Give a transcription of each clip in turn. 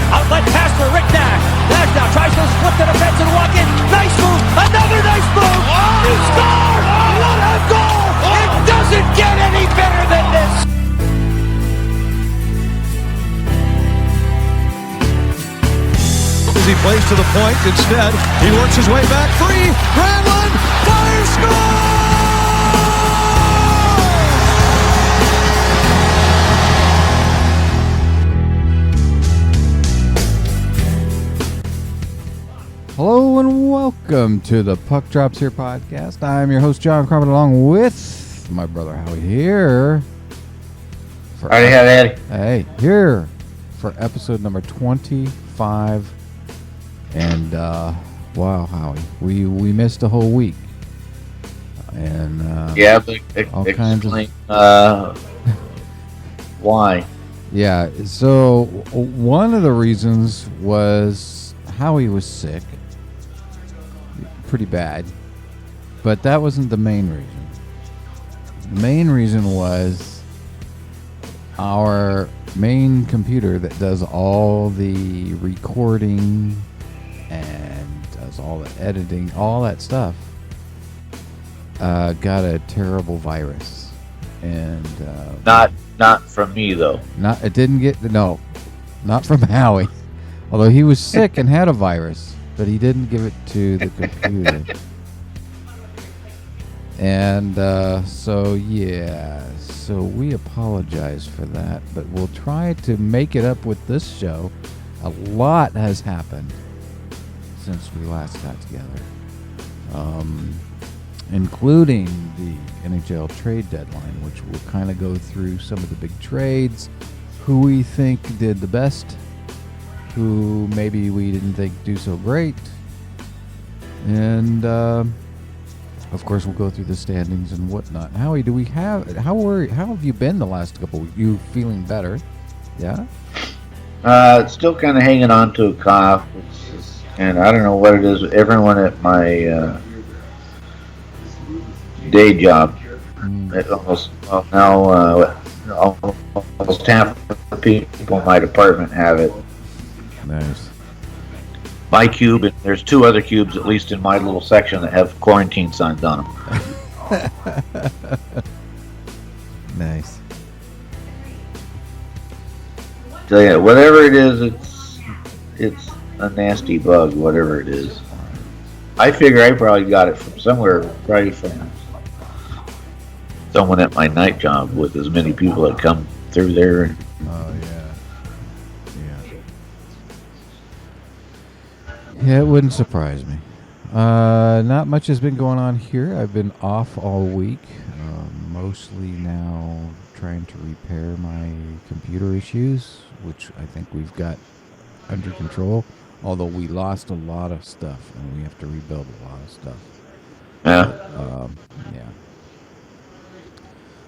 Outlet pass for Rick Nash. Nash now tries to split the defense and walk in. Nice move. Another nice move. He scored. What a goal. It doesn't get any better than this. As he plays to the point, instead, he works his way back free. Granlund fires, score! Hello and welcome to the Puck Drops Here podcast. I'm your host, John Crumpet, along with my brother Howie here. Howdy, howdy. Hey, here for episode number 25. And, wow, Howie, we missed a whole week. And, yeah, but explain, why. Yeah, so one of the reasons was Howie was sick. Pretty bad. But that wasn't the main reason. The main reason was our main computer that does all the recording and does all the editing, all that stuff, got a terrible virus. And not from me though. not from Howie. Although he was sick and had a virus, but he didn't give it to the computer. And so we apologize for that, but we'll try to make it up with this show. A lot has happened since we last got together, including the NHL trade deadline, which we'll kind of go through some of the big trades, who we think did the best, who maybe we didn't think do so great, and of course we'll go through the standings and whatnot. Howie, how have you been the last couple weeks? You feeling better? Yeah. Still kind of hanging on to a cough, and I don't know what it is. Everyone at my day job, almost half the people in my department have it. Nice. My cube, and there's two other cubes, at least in my little section, that have quarantine signs on them. Nice. So yeah, whatever it is, it's a nasty bug, whatever it is. I figure I probably got it from somewhere, probably from someone at my night job with as many people that come through there. Oh yeah. Yeah, it wouldn't surprise me. Not much has been going on here. I've been off all week, mostly now trying to repair my computer issues, which I think we've got under control, although we lost a lot of stuff and we have to rebuild a lot of stuff. Yeah. Yeah.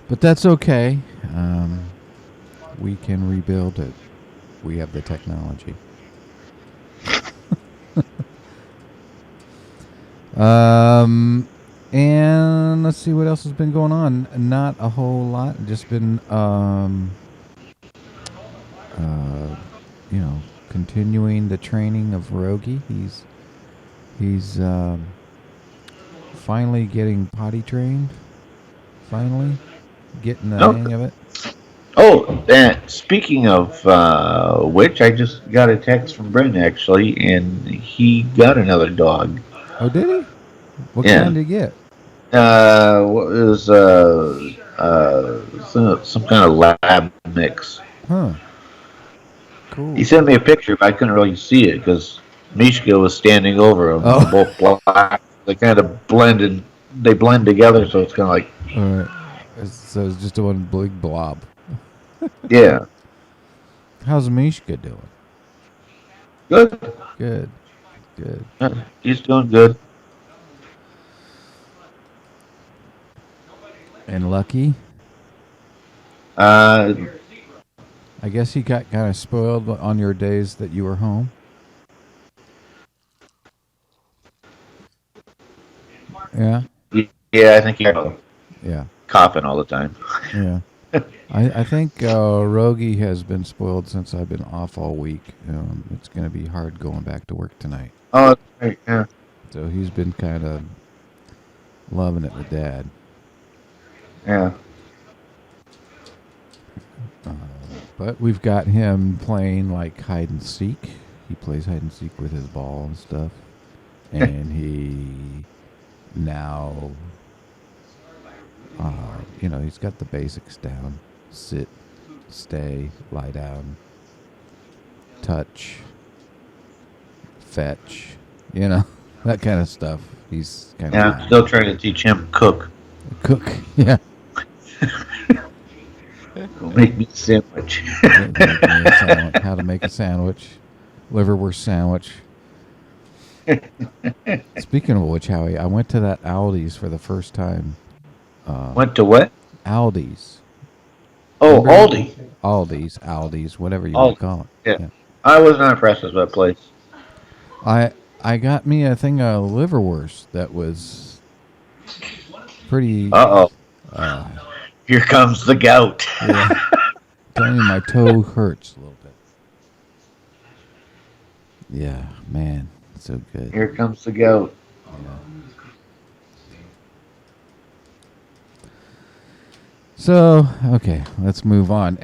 But that's okay. We can rebuild it. We have the technology. And let's see what else has been going on. Not a whole lot. Just been, continuing the training of Rogie. He's finally getting potty trained. Finally getting the hang of it. Oh, and speaking of which, I just got a text from Brent actually, and he got another dog. Oh, did he? What Yeah. kind did you get? What is some kind of lab mix. Huh. Cool. He sent me a picture, but I couldn't really see it because Mishka was standing over him. Oh. They're both black. They kind of blended. They blend together, so it's kind of like, All right. So it's just one big blob. yeah, How's Mishka doing? good. Good. Good. Yeah, he's doing good. And Lucky? Uh, I guess he got kind of spoiled on your days that you were home. Yeah. yeah, I think he's Yeah. coughing all the time. Yeah. I think Rogie has been spoiled since I've been off all week. It's going to be hard going back to work tonight. Oh, that's right. Yeah. So he's been kind of loving it with Dad. Yeah. But we've got him playing like hide and seek. He plays hide and seek with his ball and stuff. And he now, he's got the basics down. Sit, stay, lie down, touch, fetch, that kind of stuff. He's kind Yeah, of I'm still trying to teach him cook. cook. Yeah. Make me a sandwich. How to make a sandwich, liverwurst sandwich. Speaking of which, Howie, I went to that Aldi's for the first time. Went to what? Aldi's. Oh, Remember? Aldi. Aldi's, whatever you want to call it. Yeah. I was not impressed with that place. I got me a thing of liverwurst that was pretty. Uh-oh. Here comes the gout. Yeah. Telling you, my toe hurts a little bit. Yeah, man, so good. Here comes the goat. Yeah. So, okay, let's move on.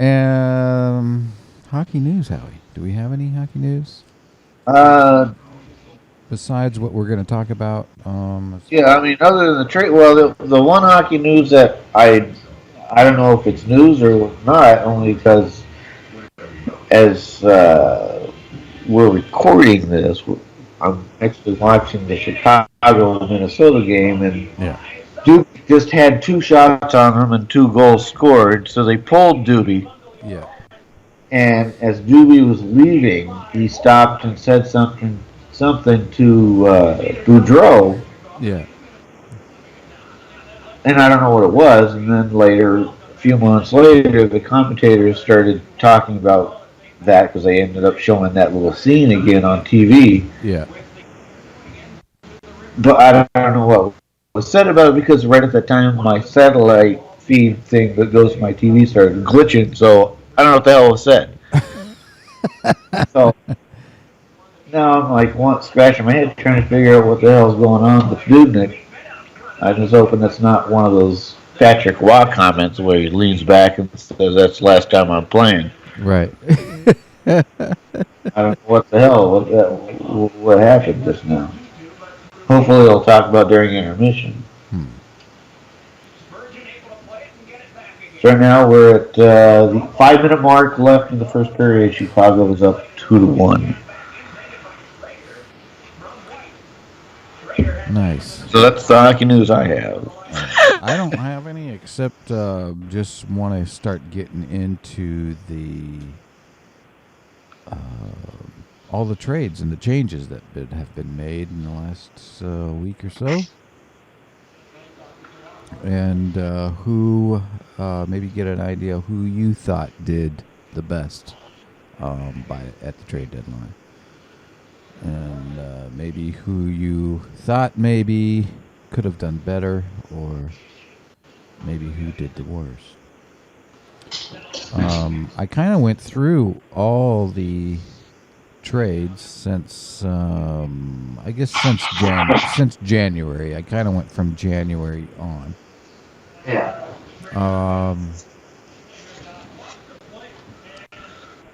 Hockey news, Howie. Do we have any hockey news? Besides what we're going to talk about? Yeah, I mean, other than the trade, well, the one hockey news that I don't know if it's news or not, only because as we're recording this, I'm actually watching the Chicago-Minnesota game, and yeah. Duke just had 2 shots on him and 2 goals scored, so they pulled Doobie. Yeah. And as Doobie was leaving, he stopped and said something to Boudreau. Yeah. And I don't know what it was. And then later, a few months later, the commentators started talking about that because they ended up showing that little scene again on TV. Yeah. But I don't know what was said about it because right at that time, my satellite feed thing that goes to my TV started glitching. So I don't know what the hell was said. So now I'm like scratching my head trying to figure out what the hell is going on with Dubnyk. I'm just hoping it's not one of those Patrick Waugh comments where he leans back and says, "That's the last time I'm playing." Right. I don't know what the hell what happened just now. Hopefully they'll talk about during intermission. So right now we're at the 5-minute mark left in the first period. Chicago is up 2-1. Nice. So that's the hockey news I have. I don't have any except just want to start getting into the all the trades and the changes that have been made in the last week or so, and who maybe get an idea who you thought did the best at the trade deadline. And maybe who you thought maybe could have done better, or maybe who did the worst. I kind of went through all the trades since since January. I kind of went from January on. Yeah.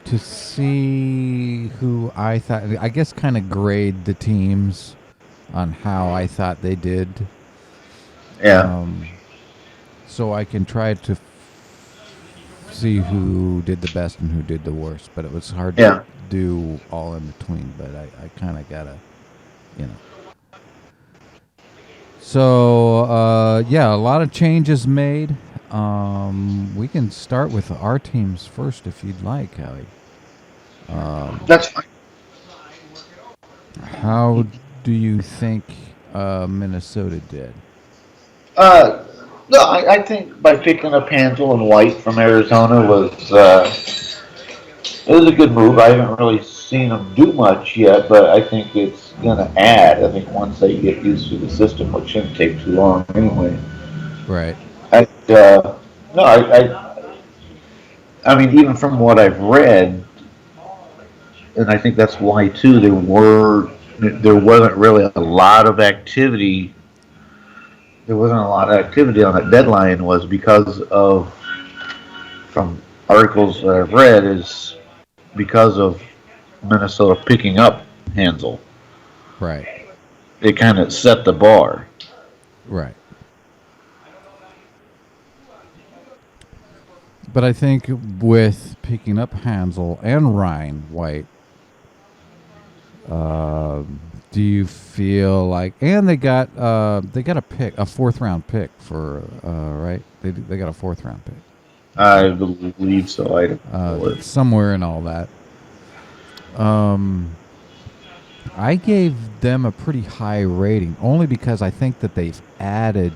To see who I thought, I guess, kind of grade the teams on how I thought they did. Yeah. So I can try to see who did the best and who did the worst. But it was hard Yeah. to do all in between. But I kind of gotta, you know. So yeah, a lot of changes made. We can start with our teams first if you'd like, Howie. That's fine. How do you think Minnesota did? No, I think by picking up Hansel and White from Arizona it was a good move. I haven't really seen them do much yet, but I think it's gonna add. I think once they get used to the system, which shouldn't take too long anyway. Right. I, no, I mean, even from what I've read, and I think that's why too, there wasn't really a lot of activity. There wasn't a lot of activity on that deadline was because of, from articles that I've read, is because of Minnesota picking up Hansel. Right. It kind of set the bar. Right. But I think with picking up Hansel and Ryan White, do you feel like, and they got a pick, a 4th-round pick for right? They got a 4th-round pick. I believe so. I don't know. Somewhere in all that. I gave them a pretty high rating only because I think that they've added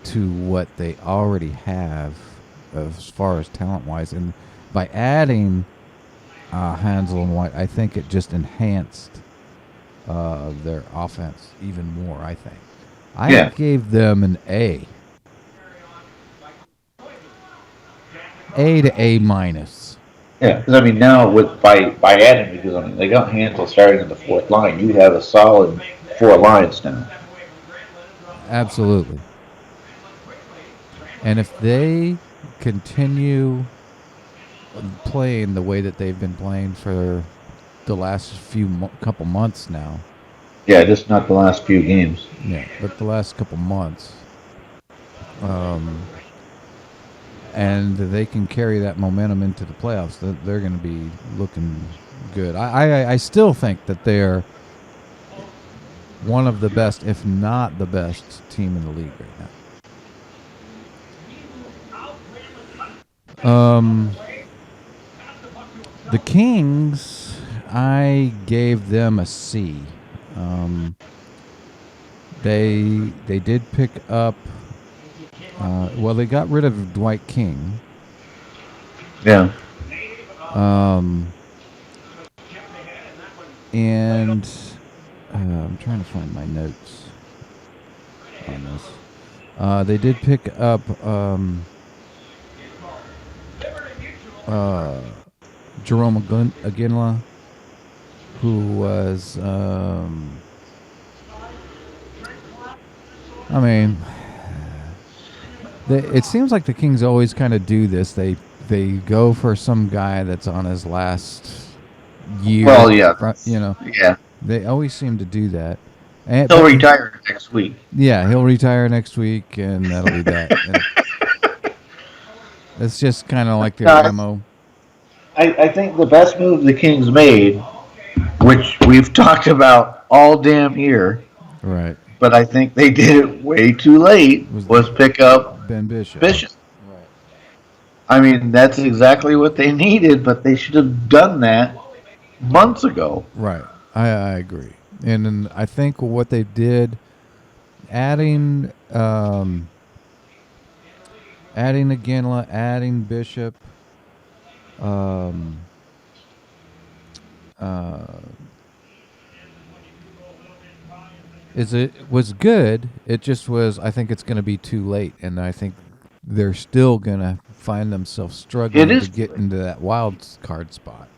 to what they already have as far as talent-wise, and by adding Hansel and White, I think it just enhanced their offense even more. I think I gave them an A to A minus. Yeah, because I mean now by adding, because I mean they got Hansel starting in the 4th line, you have a solid 4 lines now. Absolutely. And if they continue playing the way that they've been playing for the last couple months now. Yeah, just not the last few games. Yeah, but the last couple months. And they can carry that momentum into the playoffs. They're going to be looking good. I still think that they're one of the best, if not the best, team in the league right now. The Kings, I gave them a C. They did pick up. Well, they got rid of Dwight King. Yeah. And I'm trying to find my notes on this. They did pick up Jerome Aginla, who was, I mean, it seems like the Kings always kind of do this. They go for some guy that's on his last year. Well, yeah. You know. Yeah. They always seem to do that. He'll retire next week. Yeah, he'll retire next week, and that'll be that. And it's just kind of like their MO. I think the best move the Kings made, which we've talked about all damn year, right? But I think they did it way too late, was pick up Ben Bishop. Right. I mean, that's exactly what they needed, but they should have done that months ago. Right. I agree. And then I think what they did, adding Aginla, adding Bishop, was good. It just was. I think it's going to be too late, and I think they're still going to find themselves struggling to get into that wild card spot.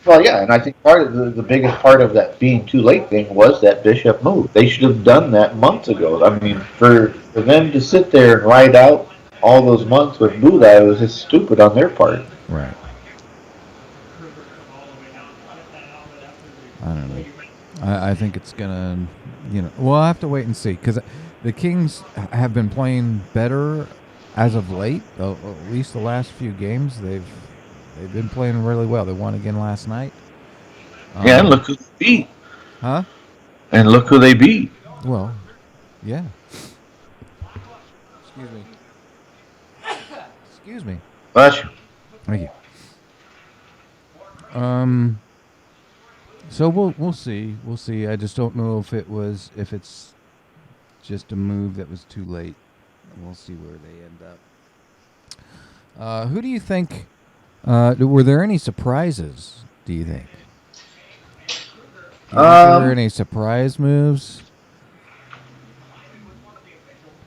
Well, yeah, and I think part of the biggest part of that being too late thing was that Bishop move. They should have done that months ago. I mean, for them to sit there and ride out all those months with Buda, it was just stupid on their part. Right. I don't know. I think it's gonna, we'll have to wait and see because the Kings have been playing better as of late. At least the last few games, they've been playing really well. They won again last night. Yeah, and look who they beat. Huh? And look who they beat. Well, yeah. Excuse me. Excuse me. Bless you. Thank you. So we'll see. We'll see. I just don't know if it's just a move that was too late. We'll see where they end up. Who do you think? Were there any surprises? Do you think? Were there any surprise moves?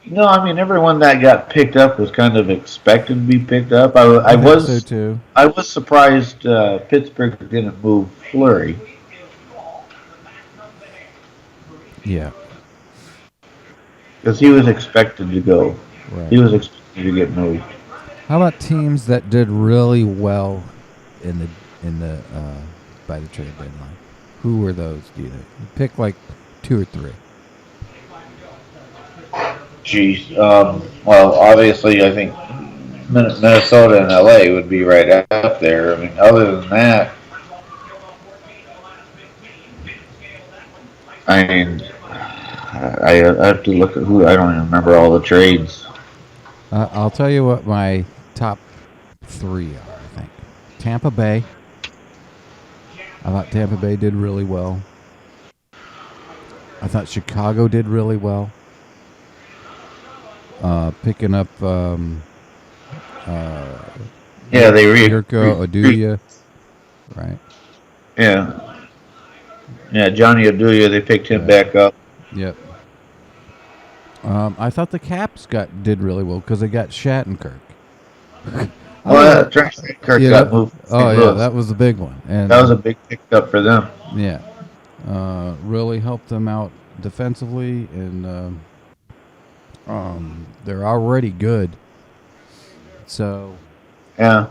No, I mean everyone that got picked up was kind of expected to be picked up. I think was so too. I was surprised Pittsburgh didn't move Fleury. Yeah. Because he was expected to go. Right. He was expected to get moved. How about teams that did really well in the by the trade deadline? Who were those? Do you think? Pick like 2 or 3. Geez. Well, obviously, I think Minnesota and LA would be right up there. I mean, other than that, I mean, I have to look at who. I don't even remember all the trades. I'll tell you what my top 3 are. I think Tampa Bay. I thought Tampa Bay did really well. I thought Chicago did really well. Picking up they Yurko Oduya, right? Yeah, Johnny Oduya. They picked him back up. Yep. I thought the Caps did really well because they got Shattenkirk. Well, Shattenkirk got moved. Yeah, that was the big one, and that was a big pickup for them. Yeah, really helped them out defensively, and they're already good. So, yeah,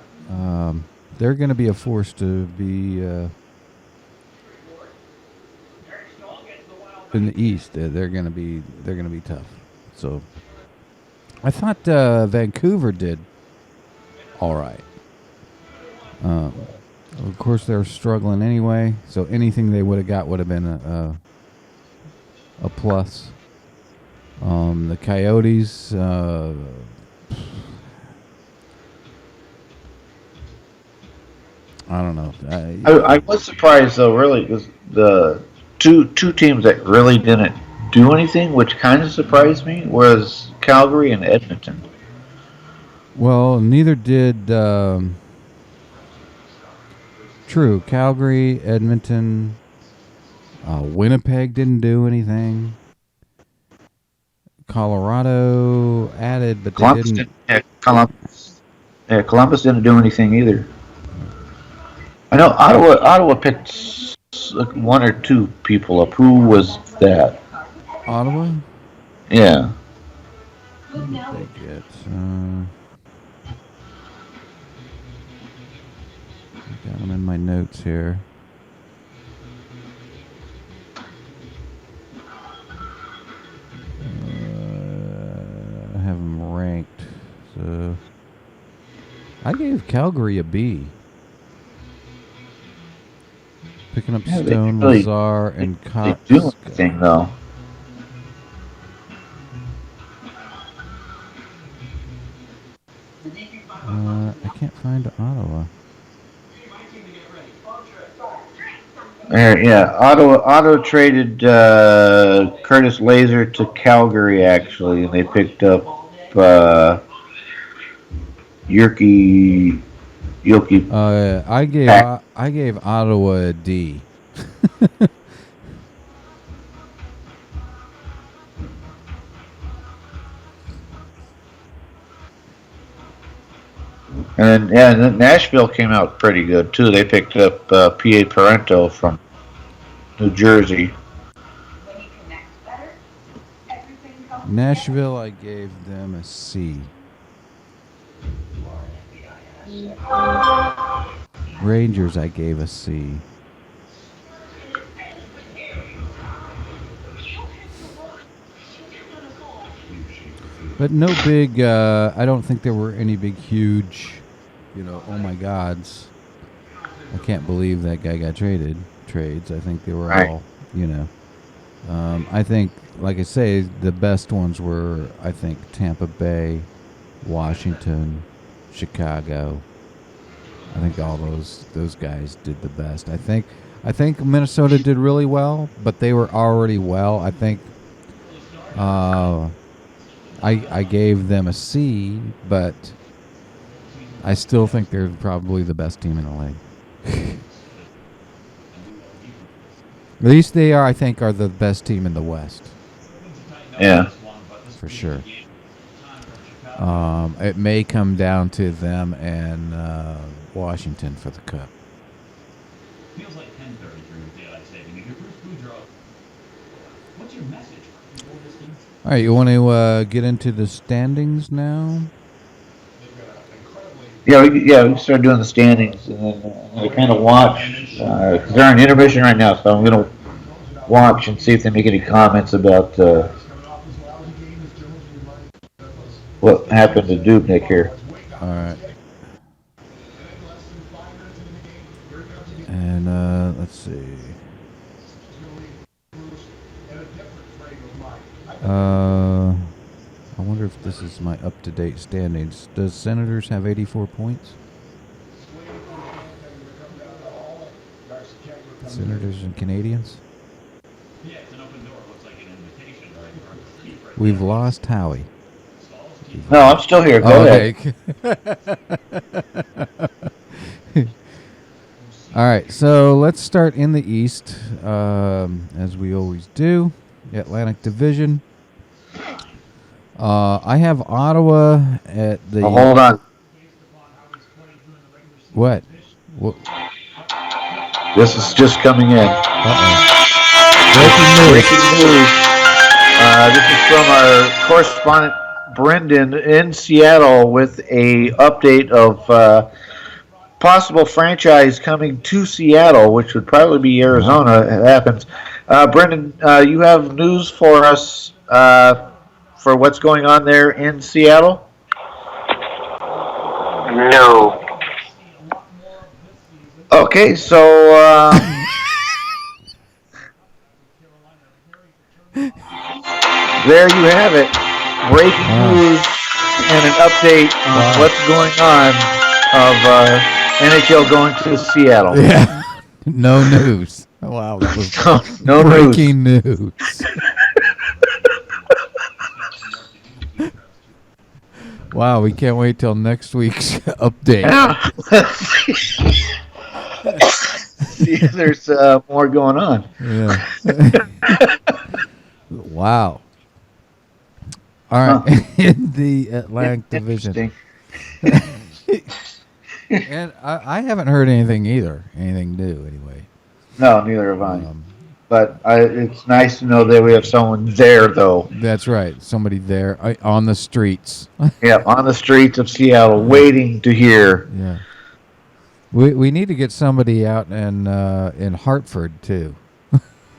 they're going to be a force to be in the East. They're going to be tough. So, I thought Vancouver did all right. Of course, they're struggling anyway. So anything they would have got would have been a plus. The Coyotes. I don't know. I was surprised though, really, because the two teams that really didn't do anything, which kind of surprised me, was Calgary and Edmonton. Well, neither did. True, Calgary, Edmonton, Winnipeg didn't do anything. Colorado added, but they didn't. Columbus didn't do anything either. I know Ottawa picked like 1 or 2 people up. Who was that? Ottawa? Yeah. Who did they get? I got them in my notes here. I have them ranked. So I gave Calgary a B. Picking up Stone, Lazar, and Cox. They do anything though. I can't find Ottawa. Yeah, Ottawa traded Curtis Laser to Calgary actually, and they picked up Yoki. I gave Ottawa a D. And then Nashville came out pretty good too. They picked up P.A. Parento from New Jersey. Nashville, I gave them a C. Rangers, I gave a C. But no big. I don't think there were any big, huge. Oh my gods! I can't believe that guy got trades. I think they were all. I think, like I say, the best ones were, I think, Tampa Bay, Washington, Chicago. I think all those guys did the best. I think Minnesota did really well, but they were already well. I think I gave them a C, but I still think they're probably the best team in the league. At least they are. I think are the best team in the West. Yeah, for sure. It may come down to them and Washington for the Cup. Feels like 10:33 with daylight saving. If you're Bruce Boudreaux, what's your message? All right, you want to get into the standings now? Yeah, we can start doing the standings, and then I'm going to kind of watch, because they're on intermission right now, so I'm going to watch and see if they make any comments about what happened to Dubnik here. All right. And let's see. I wonder if this is my up-to-date standings. Does Senators have 84 points? Senators and Canadians? We've lost Howie. No, I'm still here. Go ahead. All right, so let's start in the East, as we always do. The Atlantic Division. I have Ottawa at the... Oh, hold on. What? This is just coming in. Breaking news. This is from our correspondent Brendan in Seattle with a update of possible franchise coming to Seattle, which would probably be Arizona. It happens. Brendan, you have news for us for what's going on there in Seattle? No. Okay, so there you have it. Breaking news and an update on what's going on of NHL going to Seattle. Yeah. No news. Wow, that was no breaking news. Wow, we can't wait till next week's update. Yeah. See if there's more going on. Yeah. Wow. All right, in the Atlantic Division. And I haven't heard anything either. Anything new, anyway. No, neither have I. But it's nice to know that we have someone there, though. That's right. Somebody there on the streets. Yeah, on the streets of Seattle, waiting to hear. Yeah. We need to get somebody out in Hartford, too.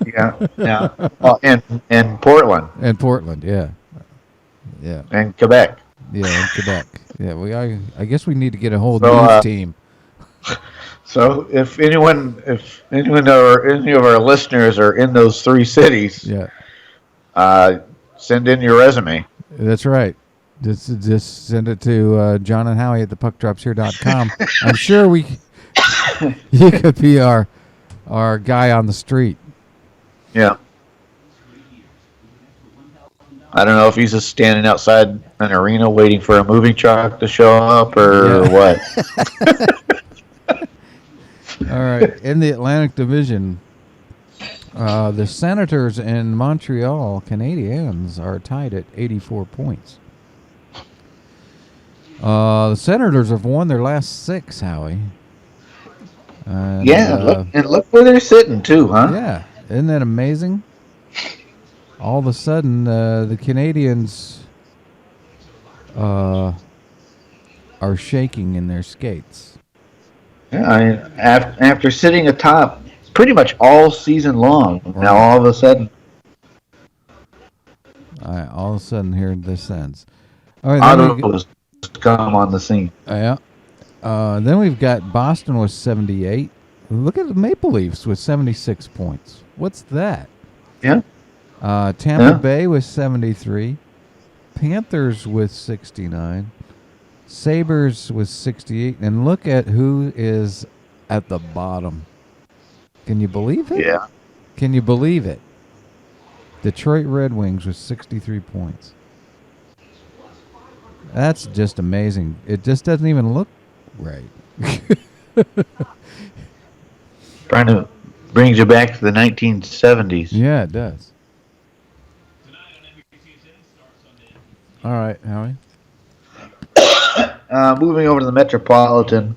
Yeah. Well, and Portland. And Portland, yeah. Yeah. And Quebec. Yeah, in Quebec. Yeah, I guess we need to get a whole news team. So if anyone or any of our listeners are in those three cities, send in your resume. That's right. Just send it to Jon and Howie at thepuckdropshere.com. I'm sure you could be our guy on the street. Yeah. I don't know if he's just standing outside an arena waiting for a moving truck to show up or what. All right. In the Atlantic Division, the Senators and Montreal Canadiens are tied at 84 points. The Senators have won their last 6, Howie. And, look where they're sitting, too, huh? Yeah. Isn't that amazing? All of a sudden, the Canadians are shaking in their skates. Yeah, after sitting atop pretty much all season long, now all of a sudden. All of a sudden, here this ends. All right, Autos come on the scene. yeah. Then we've got Boston with 78. Look at the Maple Leafs with 76 points. What's that? Yeah. Tampa Bay with 73. Panthers with 69. Sabres with 68. And look at who is at the bottom. Can you believe it? Yeah. Can you believe it? Detroit Red Wings with 63 points. That's just amazing. It just doesn't even look right. Brings you back to the 1970s. Yeah, it does. All right, Howie. Moving over to the Metropolitan,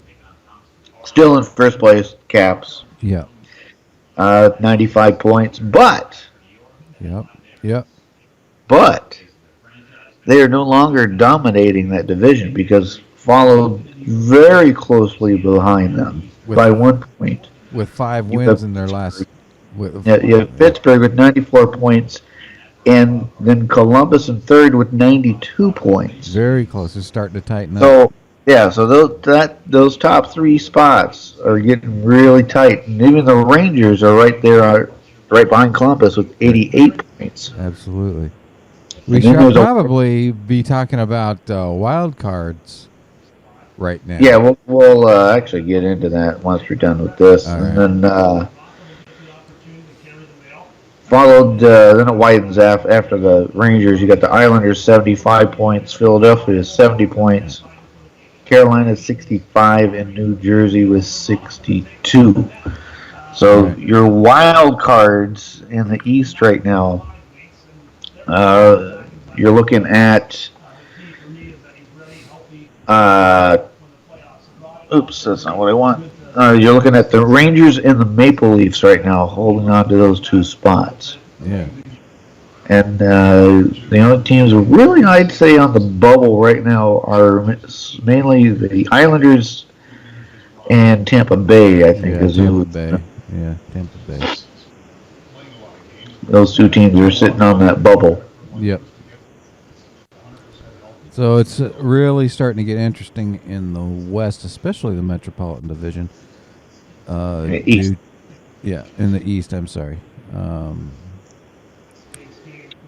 still in first place, Caps. Yeah. 95 points, but they are no longer dominating that division because followed very closely behind them by 1 point. With 5 wins in their last. You have Pittsburgh with 94 points, and then Columbus in third with 92 points. Very close. It's starting to tighten up. So those top 3 spots are getting really tight, and even the Rangers are right there, right behind Columbus with 88 points. Absolutely. We should probably be talking about wild cards right now. Yeah, we'll actually get into that once we're done with this. All and right. then followed, then it widens after the Rangers. You got the Islanders 75 points, Philadelphia 70 points, Carolina 65, and New Jersey with 62. So your wild cards in the East right now, you're looking at oops, that's not what I want. You're looking at the Rangers and the Maple Leafs right now, holding on to those 2 spots. Yeah. And the only teams really, I'd say, on the bubble right now are mainly the Islanders and Tampa Bay, I think. Tampa Bay. Yeah, Tampa Bay. Those 2 teams are sitting on that bubble. Yep. So it's really starting to get interesting in the West, especially the Metropolitan Division. East. In the East, I'm sorry.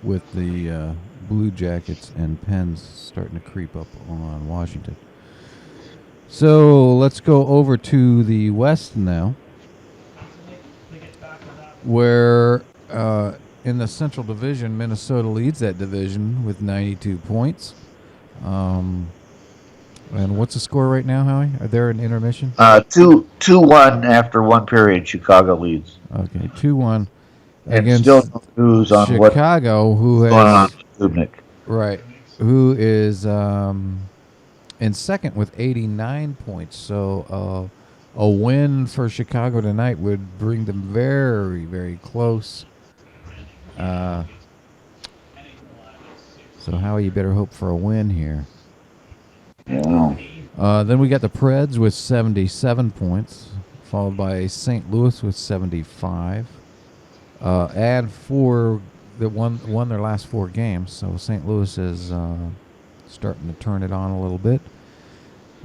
With the Blue Jackets and Pens starting to creep up on Washington. So let's go over to the West now, where in the Central Division, Minnesota leads that division with 92 points. And what's the score right now, Howie? Are there an intermission? 2-1 after 1 period. Chicago leads. Okay, 2-1 and against still no news on Chicago, who has going on with Dubnyk. Right, who is in second with 89 points. So a win for Chicago tonight would bring them very, very close. So Howie, you better hope for a win here. Yeah. Then we got the Preds with 77 points, followed by St. Louis with 75. And 4 that won their last 4 games. So St. Louis is starting to turn it on a little bit.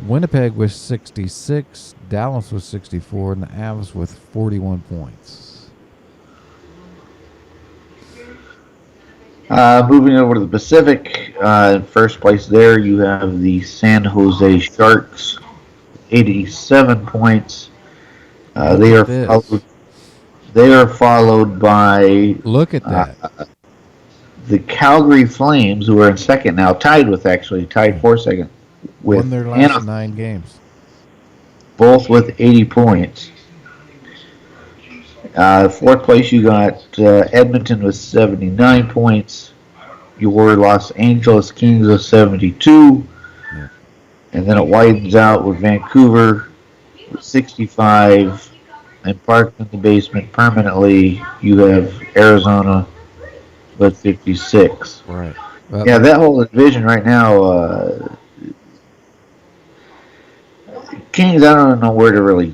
Winnipeg with 66, Dallas with 64, and the Avs with 41 points. Moving over to the Pacific, in first place there you have the San Jose Sharks, 87 points. They are followed by look at that the Calgary Flames, who are in second now, tied for second with won their last 9 games, both with 80 points. Fourth place, you got Edmonton with 79 points. Your Los Angeles Kings with 72. Yeah. And then it widens out with Vancouver with 65. And parked in the basement permanently, you have Arizona with 56. Right. Yeah, that whole division right now, Kings, I don't know where to really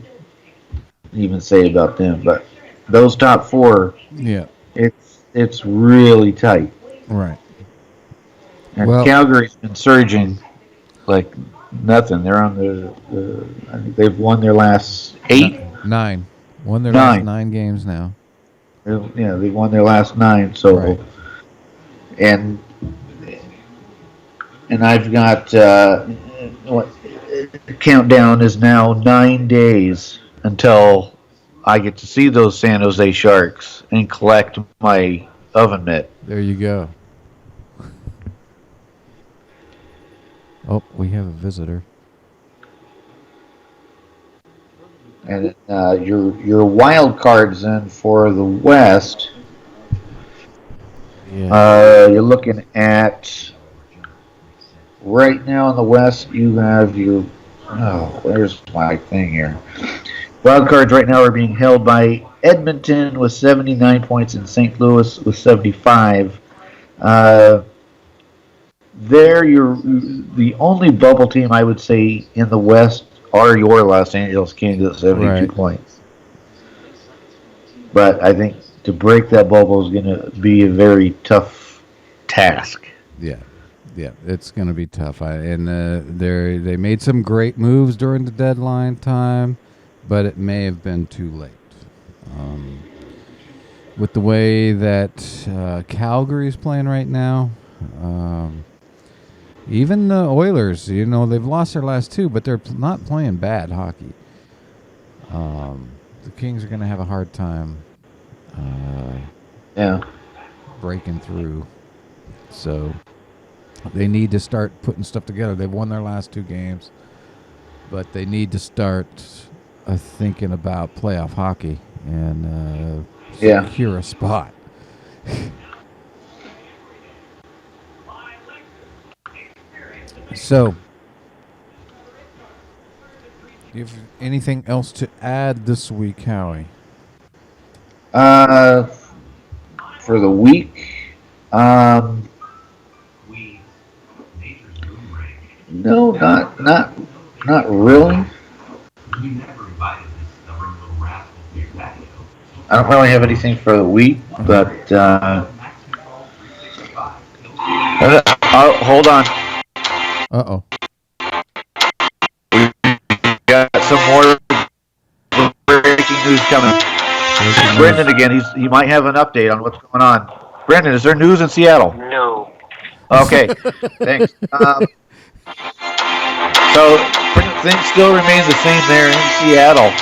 even say about them, but those top 4, yeah, it's really tight. right. And Well- Calgary's been surging like nothing. They're on I think they've won their last 8. 9. Won their last 9. 9 games now. They've won their last 9. So, Right. and I've got what the countdown is now 9 days until I get to see those San Jose Sharks and collect my oven mitt. There you go. Oh, we have a visitor. And your wild cards then for the West. Yeah. You're looking at right now in the West. You have where's my thing here? Wild cards right now are being held by Edmonton with 79 points and St. Louis with 75. You're the only bubble team I would say in the West are your Los Angeles Kings at 72 Right. points. But I think to break that bubble is going to be a very tough task. Yeah, it's going to be tough. They made some great moves during the deadline time, but it may have been too late. With the way that Calgary is playing right now, even the Oilers, they've lost their last 2, but they're not playing bad hockey. The Kings are going to have a hard time breaking through. So they need to start putting stuff together. They've won their last 2 games, but they need to start thinking about playoff hockey and secure a spot. So, do you have anything else to add this week, Howie? For the week, no, not really. I don't really have anything for the week, but hold on. Uh-oh. We got some more breaking news coming. Brendan again. He might have an update on what's going on. Brendan, is there news in Seattle? No. Okay, thanks. So things still remain the same there in Seattle.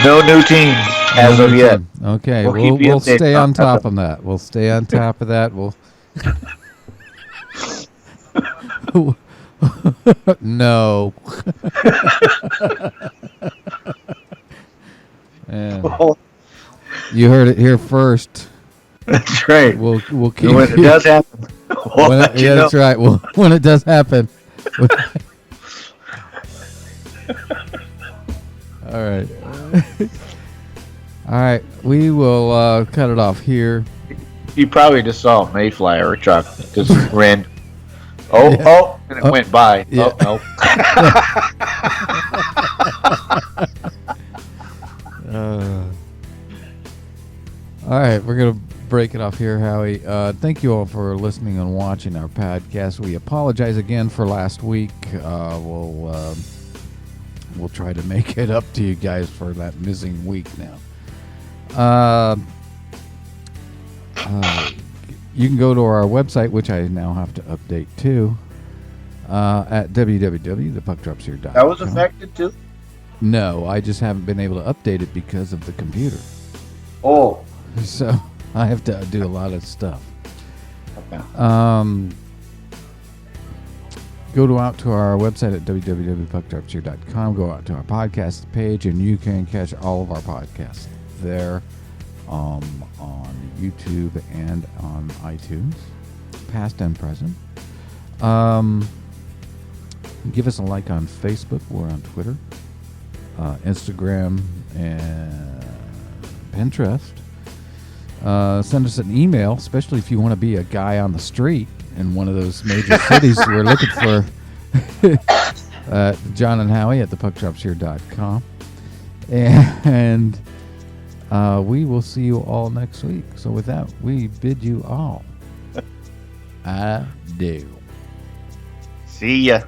No new teams as of yet. Okay, We'll we'll stay on top of that. We'll stay on top of that. No. Man. You heard it here first. That's right. We'll keep when it does happen. That's right. Well, when it does happen. All right. All right. We will cut it off here. You probably just saw a Mayflower truck just ran. And it went by. Yeah. Oh, no. All right, we're gonna break it off here, Howie. Thank you all for listening and watching our podcast. We apologize again for last week. We'll try to make it up to you guys for that missing week now. You can go to our website, which I now have to update too, at www.thepuckdropshere.com. that was affected too? No, I just haven't been able to update it because of the computer. Oh. So I have to do a lot of stuff. Okay. Go out to our website at www.thepuckdropshere.com. Go out to our podcast page, and you can catch all of our podcasts there on YouTube and on iTunes, past and present. Give us a like on Facebook. We're on Twitter, Instagram, and Pinterest. Send us an email, especially if you want to be a guy on the street in one of those major cities. We're looking for Jon and Howie at thepuckdropshere.com. And we will see you all next week. So with that, we bid you all I do. See ya.